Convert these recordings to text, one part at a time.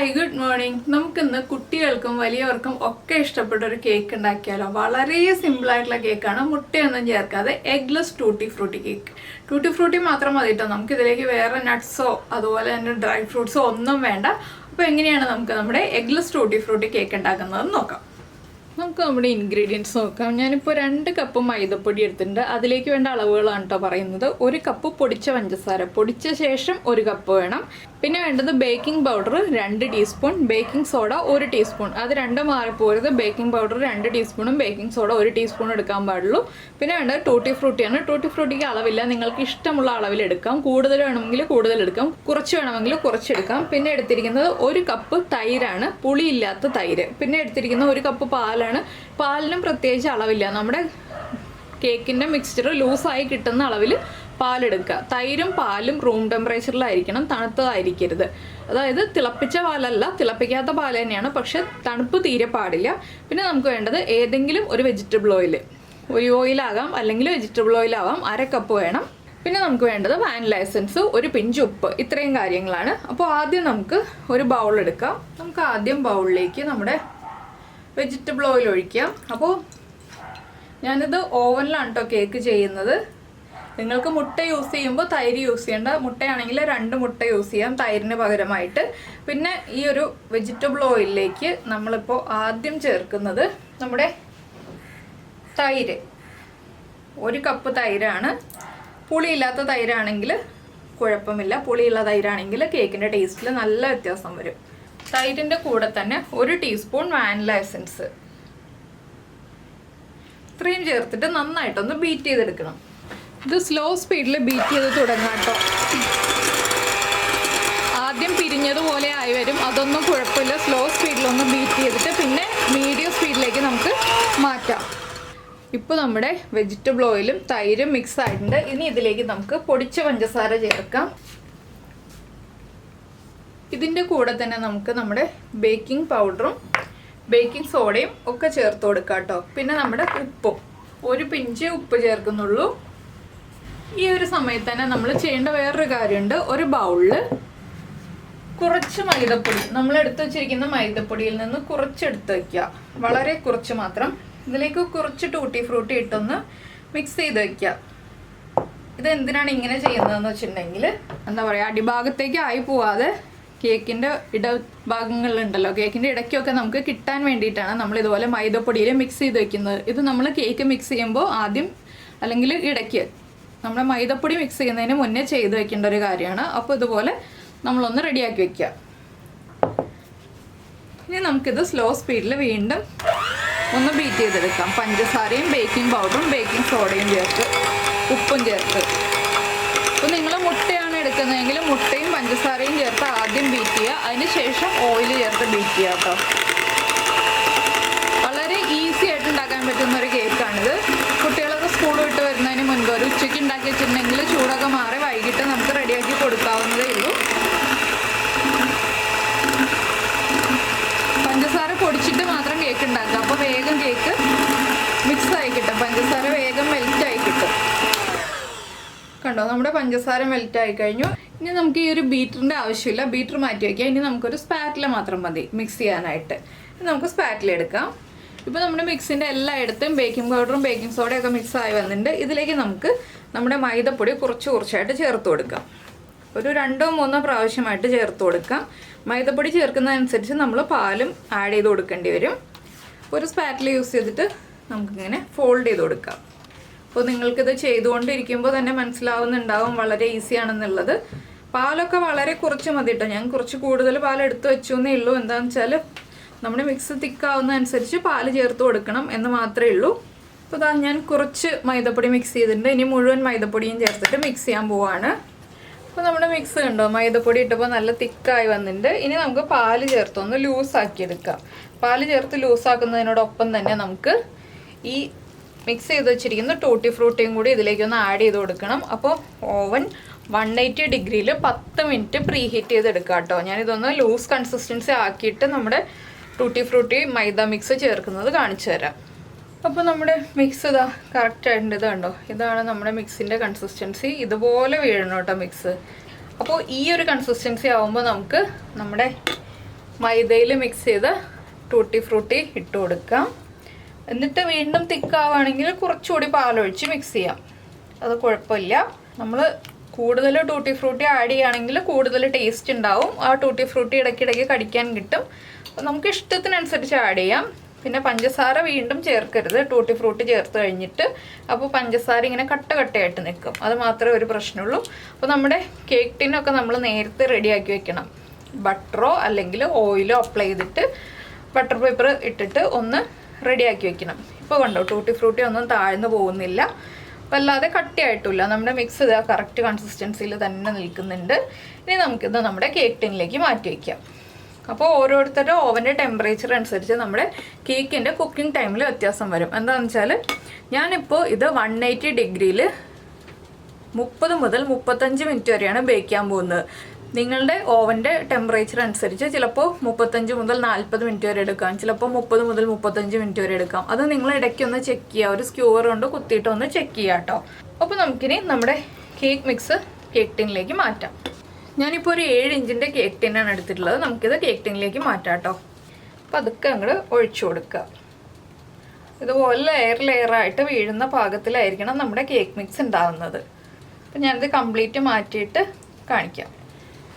Hi good morning. നമുക്കിന്ന് കുട്ടികൾക്കും വലിയവർക്കും ഒക്കെ ഇഷ്ടപ്പെട്ട ഒരു കേക്ക് ഉണ്ടാക്കിയാലോ. വളരെ സിമ്പിൾ ആയിട്ടുള്ള കേക്കാണ്, മുട്ടയൊന്നും ചേർക്കാതെ eggless tutti Frooti cake. Tutti Frooti മാത്രം മതി കേട്ടോ, നമുക്ക് ഇതിലേക്ക് വേറെ നട്ട്സോ അതുപോലെ തന്നെ ഡ്രൈ ഫ്രൂട്ട്സോ ഒന്നും വേണ്ട. അപ്പോൾ എങ്ങനെയാണ് നമുക്ക് നമ്മുടെ എഗ്ലെസ് ടൂട്ടി ഫ്രൂട്ടി കേക്ക് ഉണ്ടാക്കുന്നതെന്ന് നോക്കാം. നമുക്ക് നമ്മുടെ ഇൻഗ്രീഡിയൻസ് നോക്കാം. ഞാനിപ്പോൾ 2 കപ്പ് മൈദപ്പൊടി എടുത്തിട്ടുണ്ട്. അതിലേക്ക് വേണ്ട അളവുകളാണ് കേട്ടോ പറയുന്നത്. 1 കപ്പ് പൊടിച്ച പഞ്ചസാര, പൊടിച്ച ശേഷം 1 കപ്പ് വേണം. പിന്നെ വേണ്ടത് baking powder 2 teaspoon, baking soda 1 teaspoon. അത് രണ്ടും മാറിപ്പോരുത്. ബേക്കിംഗ് പൗഡർ 2 ടീസ്പൂണും ബേക്കിംഗ് സോഡ 1 ടീസ്പൂൺ എടുക്കാൻ പാടുള്ളൂ. പിന്നെ വേണ്ടത് ടൂട്ടി ഫ്രൂട്ടിയാണ്. ടൂട്ടി ഫ്രൂട്ടിക്ക് അളവില്ല, നിങ്ങൾക്ക് ഇഷ്ടമുള്ള അളവിൽ എടുക്കാം. കൂടുതൽ വേണമെങ്കിൽ കൂടുതൽ എടുക്കാം, കുറച്ച് വേണമെങ്കിൽ കുറച്ചെടുക്കാം. പിന്നെ എടുത്തിരിക്കുന്നത് 1 കപ്പ് തൈരാണ്, പുളിയില്ലാത്ത തൈര്. പിന്നെ എടുത്തിരിക്കുന്നത് 1 കപ്പ് പാലാണ്. പാലിനും പ്രത്യേകിച്ച് അളവില്ല, നമ്മുടെ കേക്കിൻ്റെ മിക്സ്ചർ ലൂസായി കിട്ടുന്ന അളവിൽ പാലെടുക്കുക. തൈരും പാലും റൂം ടെമ്പറേച്ചറിലായിരിക്കണം, തണുത്തതായിരിക്കരുത്. അതായത് തിളപ്പിച്ച പാലല്ല, തിളപ്പിക്കാത്ത പാൽ തന്നെയാണ്, പക്ഷെ തണുപ്പ് തീരെ പാടില്ല. പിന്നെ നമുക്ക് വേണ്ടത് ഏതെങ്കിലും ഒരു വെജിറ്റബിൾ ഓയിൽ, ഒലിവ് ഓയിലാകാം അല്ലെങ്കിൽ വെജിറ്റബിൾ ഓയിലാവാം. 1/2 കപ്പ് വേണം. പിന്നെ നമുക്ക് വേണ്ടത് വാനില എസൻസ്, 1 പിഞ്ച് ഉപ്പ്. ഇത്രയും കാര്യങ്ങളാണ്. അപ്പോൾ ആദ്യം നമുക്ക് ഒരു ബൗൾ എടുക്കാം. നമുക്ക് ആദ്യം ബൗളിലേക്ക് നമ്മുടെ വെജിറ്റബിൾ ഓയിൽ ഒഴിക്കാം. അപ്പോൾ ഞാനിത് ഓവനിലാണ് കേട്ടോ കേക്ക് ചെയ്യുന്നത്. നിങ്ങൾക്ക് മുട്ട യൂസ് ചെയ്യുമ്പോൾ തൈര് യൂസ് ചെയ്യേണ്ട. മുട്ടയാണെങ്കിൽ 2 മുട്ട യൂസ് ചെയ്യാം തൈരിന് പകരമായിട്ട്. പിന്നെ ഈ ഒരു വെജിറ്റബിൾ ഓയിലിലേക്ക് നമ്മളിപ്പോൾ ആദ്യം ചേർക്കുന്നത് നമ്മുടെ തൈര്. 1 കപ്പ് തൈരാണ്. പുളിയില്ലാത്ത തൈരാണെങ്കിൽ കുഴപ്പമില്ല, പുളിയുള്ള തൈരാണെങ്കിൽ കേക്കിൻ്റെ ടേസ്റ്റിൽ നല്ല വ്യത്യാസം വരും. തൈരിൻ്റെ കൂടെ തന്നെ 1 ടീസ്പൂൺ വാനില എസൻസ്, ഇത്രയും ചേർത്തിട്ട് നന്നായിട്ടൊന്ന് ബീറ്റ് ചെയ്തെടുക്കണം. ഇത് സ്ലോ സ്പീഡിൽ ബീറ്റ് ചെയ്ത് തുടങ്ങാം കേട്ടോ. ആദ്യം പിരിഞ്ഞതുപോലെ ആയി വരും, അതൊന്നും കുഴപ്പമില്ല. സ്ലോ സ്പീഡിലൊന്ന് ബീറ്റ് ചെയ്തിട്ട് പിന്നെ മീഡിയം സ്പീഡിലേക്ക് നമുക്ക് മാറ്റാം. ഇപ്പോൾ നമ്മുടെ വെജിറ്റബിൾ ഓയിലും തൈരും മിക്സ് ആയിട്ടുണ്ട്. ഇനി ഇതിലേക്ക് നമുക്ക് പൊടിച്ച പഞ്ചസാര ചേർക്കാം. ഇതിൻ്റെ കൂടെ തന്നെ നമുക്ക് നമ്മുടെ ബേക്കിംഗ് പൗഡറും ബേക്കിംഗ് സോഡയും ഒക്കെ ചേർത്ത് കൊടുക്കാം കേട്ടോ. പിന്നെ നമ്മുടെ ഉപ്പും, 1 പിഞ്ച് ഉപ്പ് ചേർക്കുന്നുള്ളൂ. ഈ ഒരു സമയത്ത് തന്നെ നമ്മൾ ചെയ്യേണ്ട വേറൊരു കാര്യമുണ്ട്. ഒരു ബൗളിൽ കുറച്ച് മൈദപ്പൊടി, നമ്മൾ എടുത്തു വച്ചിരിക്കുന്ന മൈദപ്പൊടിയിൽ നിന്ന് കുറച്ചെടുത്ത് വയ്ക്കുക, വളരെ കുറച്ച് മാത്രം. ഇതിലേക്ക് കുറച്ച് ടൂട്ടി ഫ്രൂട്ടി ഇട്ടൊന്ന് മിക്സ് ചെയ്ത് വയ്ക്കുക. ഇത് എന്തിനാണ് ഇങ്ങനെ ചെയ്യുന്നതെന്ന് വെച്ചിട്ടുണ്ടെങ്കിൽ എന്താ പറയുക, അടിഭാഗത്തേക്ക് ആയി പോവാതെ കേക്കിൻ്റെ ഇടഭാഗങ്ങളുണ്ടല്ലോ, കേക്കിൻ്റെ ഇടയ്ക്കൊക്കെ നമുക്ക് കിട്ടാൻ വേണ്ടിയിട്ടാണ് നമ്മൾ ഇതുപോലെ മൈദപ്പൊടിയിൽ മിക്സ് ചെയ്ത് വെക്കുന്നത്. ഇത് നമ്മൾ കേക്ക് മിക്സ് ചെയ്യുമ്പോൾ ആദ്യം അല്ലെങ്കിൽ ഇടയ്ക്ക് നമ്മുടെ മൈദപ്പൊടി മിക്സ് ചെയ്യുന്നതിന് മുന്നേ ചെയ്ത് വെക്കേണ്ട ഒരു കാര്യമാണ്. അപ്പോൾ ഇതുപോലെ നമ്മളൊന്ന് റെഡിയാക്കി വെക്കുക. ഇനി നമുക്കിത് സ്ലോ സ്പീഡിൽ വീണ്ടും ഒന്ന് ബീറ്റ് ചെയ്തെടുക്കാം. പഞ്ചസാരയും ബേക്കിംഗ് പൗഡറും ബേക്കിംഗ് സോഡയും ചേർത്ത് ഉപ്പും ചേർത്ത്. അപ്പോൾ നിങ്ങൾ മുട്ടയാണ് എടുക്കുന്നതെങ്കിൽ മുട്ടയും പഞ്ചസാരയും ചേർത്ത് ആദ്യം ബീറ്റ് ചെയ്യുക, അതിന് ശേഷം ഓയിൽ ചേർത്ത് ബീറ്റ് ചെയ്യുക കേട്ടോ. വളരെ ഈസി ആയിട്ട് ഉണ്ടാക്കാൻ പറ്റുന്ന ഒരു കേക്കാണിത്. കുട്ടികളൊക്കെ സ്കൂൾ വിട്ട് വരുന്നതിന് മുൻപ് ഒരു ഉച്ചയ്ക്ക് ഉണ്ടാക്കി വെച്ചിട്ടുണ്ടെങ്കിൽ ചൂടൊക്കെ മാറി വൈകിട്ട് നമുക്ക് റെഡിയാക്കി കൊടുക്കാവുന്നതേ ഉള്ളൂ. പഞ്ചസാര പൊടിച്ചിട്ട് മാത്രം കേക്ക് ഉണ്ടാക്കുക, അപ്പോൾ വേഗം കേക്ക് മിക്സ് ആയി കിട്ടും, പഞ്ചസാര വേഗം മെൽറ്റ് ആയി കിട്ടും. കണ്ടോ, നമ്മുടെ പഞ്ചസാര മെൽറ്റ് ആയി കഴിഞ്ഞു. ഇനി നമുക്ക് ഈ ഒരു ബീറ്ററിൻ്റെ ആവശ്യമില്ല, ബീറ്റർ മാറ്റി വയ്ക്കുക. ഇനി നമുക്കൊരു സ്പാറ്റില മാത്രം മതി മിക്സ് ചെയ്യാനായിട്ട്. നമുക്ക് സ്പാറ്റില എടുക്കാം. ഇപ്പോൾ നമ്മുടെ മിക്സിൻ്റെ എല്ലായിടത്തും ബേക്കിംഗ് പൗഡറും ബേക്കിംഗ് സോഡയൊക്കെ മിക്സ് ആയി വന്നിട്ടുണ്ട്. ഇതിലേക്ക് നമുക്ക് നമ്മുടെ മൈദപ്പൊടി കുറച്ചായിട്ട് ചേർത്ത് കൊടുക്കാം. ഒരു 2-3 പ്രാവശ്യമായിട്ട് ചേർത്ത് കൊടുക്കാം. മൈദപ്പൊടി ചേർക്കുന്നതനുസരിച്ച് നമ്മൾ പാലും ആഡ് ചെയ്ത് കൊടുക്കേണ്ടി വരും. ഒരു സ്പാറ്റില യൂസ് ചെയ്തിട്ട് നമുക്കിങ്ങനെ ഫോൾഡ് ചെയ്ത് കൊടുക്കാം. അപ്പോൾ നിങ്ങൾക്കിത് ചെയ്തുകൊണ്ടിരിക്കുമ്പോൾ തന്നെ മനസ്സിലാവുന്നുണ്ടാവും വളരെ ഈസിയാണെന്നുള്ളത്. പാലൊക്കെ വളരെ കുറച്ച് മതി കേട്ടോ. ഞാൻ കുറച്ച് കൂടുതൽ പാൽ എടുത്ത് വെച്ചു എന്നേ ഉള്ളൂ. എന്താണെന്ന് വെച്ചാൽ നമ്മുടെ മിക്സ് തിക്കാവുന്നതനുസരിച്ച് പാല് ചേർത്ത് കൊടുക്കണം എന്ന് മാത്രമേ ഉള്ളൂ. അപ്പോൾ ഇതാ ഞാൻ കുറച്ച് മൈദപ്പൊടി മിക്സ് ചെയ്തിട്ടുണ്ട്. ഇനി മുഴുവൻ മൈദപ്പൊടിയും ചേർത്തിട്ട് മിക്സ് ചെയ്യാൻ പോവാണ്. അപ്പോൾ നമ്മുടെ മിക്സ് കണ്ടോ, മൈദപ്പൊടി ഇട്ടപ്പോൾ നല്ല തിക്കായി വന്നിട്ടുണ്ട്. ഇനി നമുക്ക് പാല് ചേർത്തൊന്ന് ലൂസാക്കി എടുക്കാം. പാല് ചേർത്ത് ലൂസാക്കുന്നതിനോടൊപ്പം തന്നെ നമുക്ക് ഈ മിക്സ് ചെയ്ത് വെച്ചിരിക്കുന്ന ടൂട്ടി ഫ്രൂട്ടിയും കൂടി ഇതിലേക്കൊന്ന് ആഡ് ചെയ്ത് കൊടുക്കണം. അപ്പോൾ ഓവൻ 180 ഡിഗ്രിയിൽ 10 മിനിറ്റ് പ്രീ ഹീറ്റ് ചെയ്തെടുക്കാം കേട്ടോ. ഞാനിതൊന്ന് ലൂസ് കൺസിസ്റ്റൻസി ആക്കിയിട്ട് നമ്മുടെ ടൂട്ടി ഫ്രൂട്ടി മൈദ മിക്സ് ചേർക്കുന്നത് കാണിച്ചു തരാം. അപ്പോൾ നമ്മുടെ മിക്സ് ഇതാ കറക്റ്റായിട്ടുണ്ട്. ഇത് കണ്ടോ, ഇതാണ് നമ്മുടെ മിക്സിൻ്റെ കൺസിസ്റ്റൻസി. ഇതുപോലെ വീഴണം കേട്ടോ മിക്സ്. അപ്പോൾ ഈ ഒരു കൺസിസ്റ്റൻസി ആവുമ്പോൾ നമുക്ക് നമ്മുടെ മൈദയിൽ മിക്സ് ചെയ്ത് ടൂട്ടി ഫ്രൂട്ടി ഇട്ട് കൊടുക്കാം. എന്നിട്ട് വീണ്ടും തിക്കാവുകയാണെങ്കിൽ കുറച്ചുകൂടി പാലൊഴിച്ച് മിക്സ് ചെയ്യാം. അത് കുഴപ്പമില്ല. നമ്മൾ കൂടുതൽ ടൂട്ടി ഫ്രൂട്ടി ആഡ് ചെയ്യുകയാണെങ്കിൽ കൂടുതൽ ടേസ്റ്റ് ഉണ്ടാവും. ആ ടൂട്ടി ഫ്രൂട്ടി ഇടയ്ക്കിടയ്ക്ക് കടിക്കാൻ കിട്ടും. അപ്പോൾ നമുക്ക് ഇഷ്ടത്തിനനുസരിച്ച് ആഡ് ചെയ്യാം. പിന്നെ പഞ്ചസാര വീണ്ടും ചേർക്കരുത് ടൂട്ടി ഫ്രൂട്ടി ചേർത്ത് കഴിഞ്ഞിട്ട്. അപ്പോൾ പഞ്ചസാര ഇങ്ങനെ കട്ടയായിട്ട് നിൽക്കും. അത് മാത്രമേ ഒരു പ്രശ്നമുള്ളൂ. അപ്പോൾ നമ്മുടെ കേക്ക് ടിന്നൊക്കെ നമ്മൾ നേരത്തെ റെഡിയാക്കി വെക്കണം. ബട്ടറോ അല്ലെങ്കിൽ ഓയിലോ അപ്ലൈ ചെയ്തിട്ട് ബട്ടർ പേപ്പർ ഇട്ടിട്ട് ഒന്ന് റെഡിയാക്കി വെക്കണം. ഇപ്പോൾ കണ്ടോ ടൂട്ടി ഫ്രൂട്ടി ഒന്നും താഴ്ന്നു പോകുന്നില്ല, വല്ലാതെ കട്ടിയായിട്ടില്ല. നമ്മുടെ മിക്സ് ഇതാ കറക്റ്റ് കൺസിസ്റ്റൻസിയിൽ തന്നെ നിൽക്കുന്നുണ്ട്. ഇനി നമുക്കിത് നമ്മുടെ കേക്ക് ടിന്നിലേക്ക് മാറ്റി വയ്ക്കാം. അപ്പോൾ ഓരോരുത്തരുടെ ഓവൻ്റെ ടെമ്പറേച്ചർ അനുസരിച്ച് നമ്മുടെ കേക്കിൻ്റെ കുക്കിംഗ് ടൈമിൽ വ്യത്യാസം വരും. എന്താണെന്ന് വെച്ചാൽ ഞാനിപ്പോൾ ഇത് 180 ഡിഗ്രിയിൽ 30 മുതൽ 35 മിനിറ്റ് വരെയാണ് ബേക്ക് ചെയ്യാൻ പോകുന്നത്. നിങ്ങളുടെ ഓവൻ്റെ ടെമ്പറേച്ചർ അനുസരിച്ച് ചിലപ്പോൾ 35 മുതൽ 40 മിനിറ്റ് വരെ എടുക്കാം, ചിലപ്പോൾ 30 മുതൽ 35 മിനിറ്റ് വരെ എടുക്കാം. അത് നിങ്ങൾ ഇടയ്ക്കൊന്ന് ചെക്ക് ചെയ്യുക, ഒരു സ്ക്യൂവർ കൊണ്ട് കുത്തിയിട്ട് ഒന്ന് ചെക്ക് ചെയ്യുക കേട്ടോ. അപ്പോൾ നമുക്കിനി നമ്മുടെ കേക്ക് മിക്സ് കേക്ക് ടിന്നിലേക്ക് മാറ്റാം. ഞാനിപ്പോൾ ഒരു 7 ഇഞ്ചിൻ്റെ കേക്ക് ടിന്നാണ് എടുത്തിട്ടുള്ളത്. നമുക്കിത് കേക്ക് ടിന്നിലേക്ക് മാറ്റാം കേട്ടോ. അപ്പോൾ അതൊക്കെ അങ്ങോട്ട് ഒഴിച്ചു കൊടുക്കുക. ഇതുപോലെ ലെയറായിട്ട് വീഴുന്ന പാകത്തിലായിരിക്കണം നമ്മുടെ കേക്ക് മിക്സ് ഉണ്ടാവുന്നത്. അപ്പോൾ ഞാനിത് കംപ്ലീറ്റ് മാറ്റിയിട്ട് കാണിക്കാം.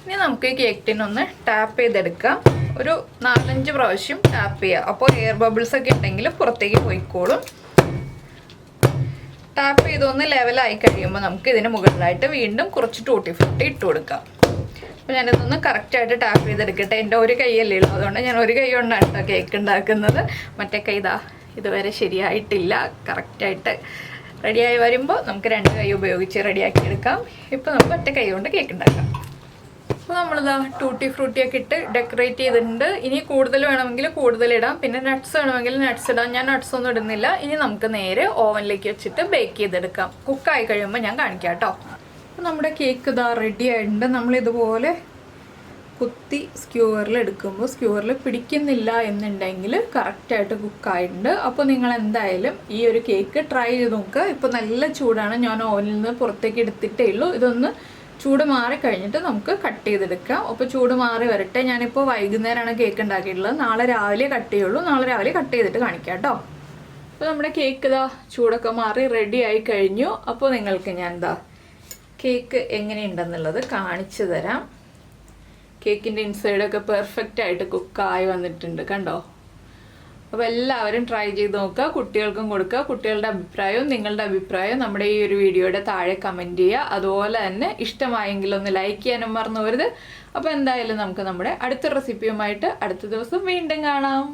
ഇനി നമുക്ക് ഈ കേക്ക് ടിന്നൊന്ന് ടാപ്പ് ചെയ്തെടുക്കാം. ഒരു 4-5 പ്രാവശ്യം ടാപ്പ് ചെയ്യുക. അപ്പോൾ എയർ ബബിൾസ് ഒക്കെ ഉണ്ടെങ്കിൽ പുറത്തേക്ക് പോയിക്കോളും. ടാപ്പ് ചെയ്തൊന്ന് ലെവലായി കഴിയുമ്പോൾ നമുക്ക് ഇതിന് മുകളിലായിട്ട് വീണ്ടും കുറച്ച് ടൂട്ടി ഫ്രൂട്ടി ഇട്ട് കൊടുക്കാം. അപ്പോൾ ഞാനിതൊന്ന് കറക്റ്റായിട്ട് ടാപ്പ് ചെയ്തെടുക്കട്ടെ. എൻ്റെ ഒരു കൈയല്ലേ ഉള്ളൂ, അതുകൊണ്ട് ഞാൻ ഒരു കൈ കൊണ്ടാണ് കേട്ടോ കേക്ക് ഉണ്ടാക്കുന്നത്. മറ്റേ കൈ ഇതുവരെ ശരിയായിട്ടില്ല. കറക്റ്റായിട്ട് റെഡിയായി വരുമ്പോൾ നമുക്ക് 2 കൈ ഉപയോഗിച്ച് റെഡിയാക്കി എടുക്കാം. ഇപ്പോൾ നമുക്ക് ഒറ്റ കൈ കൊണ്ട് കേക്ക് ഉണ്ടാക്കാം. അപ്പോൾ നമ്മളിതാ ടൂട്ടി ഫ്രൂട്ടിയൊക്കെ ഇട്ട് ഡെക്കറേറ്റ് ചെയ്തിട്ടുണ്ട്. ഇനി കൂടുതൽ വേണമെങ്കിൽ കൂടുതൽ ഇടാം, പിന്നെ നട്ട്സ് വേണമെങ്കിൽ നട്ട്സ് ഇടാം. ഞാൻ നട്ട്സ് ഒന്നും ഇടുന്നില്ല. ഇനി നമുക്ക് നേരെ ഓവനിലേക്ക് വെച്ചിട്ട് ബേക്ക് ചെയ്തെടുക്കാം. കുക്കായി കഴിയുമ്പോൾ ഞാൻ കാണിക്കാം കേട്ടോ. അപ്പോൾ നമ്മുടെ കേക്ക് ഇതാ റെഡി ആയിട്ടുണ്ട്. നമ്മളിതുപോലെ കുത്തി സ്ക്യൂവറിൽ എടുക്കുമ്പോൾ സ്ക്യൂവറിൽ പിടിക്കുന്നില്ല എന്നുണ്ടെങ്കിൽ കറക്റ്റായിട്ട് കുക്കായിട്ടുണ്ട്. അപ്പോൾ നിങ്ങൾ എന്തായാലും ഈ ഒരു കേക്ക് ട്രൈ ചെയ്ത് നോക്കുക. ഇപ്പോൾ നല്ല ചൂടാണ്, ഞാൻ ഓവനിൽ നിന്ന് പുറത്തേക്ക് എടുത്തിട്ടേ ഉള്ളൂ. ഇതൊന്ന് ചൂട് മാറി കഴിഞ്ഞിട്ട് നമുക്ക് കട്ട് ചെയ്തെടുക്കാം. അപ്പോൾ ചൂട് മാറി വരട്ടെ. ഞാനിപ്പോൾ വൈകുന്നേരമാണ് കേക്ക് ഉണ്ടാക്കിയിട്ടുള്ളത്. നാളെ രാവിലെ കട്ട് ചെയ്യുള്ളൂ. നാളെ രാവിലെ കട്ട് ചെയ്തിട്ട് കാണിക്കാം കേട്ടോ. അപ്പോൾ നമ്മുടെ കേക്ക് ഇതാ ചൂടൊക്കെ മാറി റെഡി ആയി കഴിഞ്ഞു. അപ്പോൾ നിങ്ങൾക്ക് ഞാൻ കേക്ക് എങ്ങനെയുണ്ടെന്നുള്ളത് കാണിച്ചു തരാം. കേക്കിൻ്റെ ഇൻസൈഡൊക്കെ പെർഫെക്റ്റ് ആയിട്ട് കുക്കായി വന്നിട്ടുണ്ട്, കണ്ടോ. അപ്പോൾ എല്ലാവരും ട്രൈ ചെയ്ത് നോക്കുക, കുട്ടികൾക്കും കൊടുക്കുക. കുട്ടികളുടെ അഭിപ്രായവും നിങ്ങളുടെ അഭിപ്രായവും നമ്മുടെ ഈ ഒരു വീഡിയോയുടെ താഴെ കമൻറ്റ് ചെയ്യുക. അതുപോലെ തന്നെ ഇഷ്ടമായെങ്കിൽ ഒന്ന് ലൈക്ക് ചെയ്യാനും മറന്നു പോകരുത്. അപ്പോൾ എന്തായാലും നമുക്ക് നമ്മുടെ അടുത്ത റെസിപ്പിയുമായിട്ട് അടുത്ത ദിവസം വീണ്ടും കാണാം.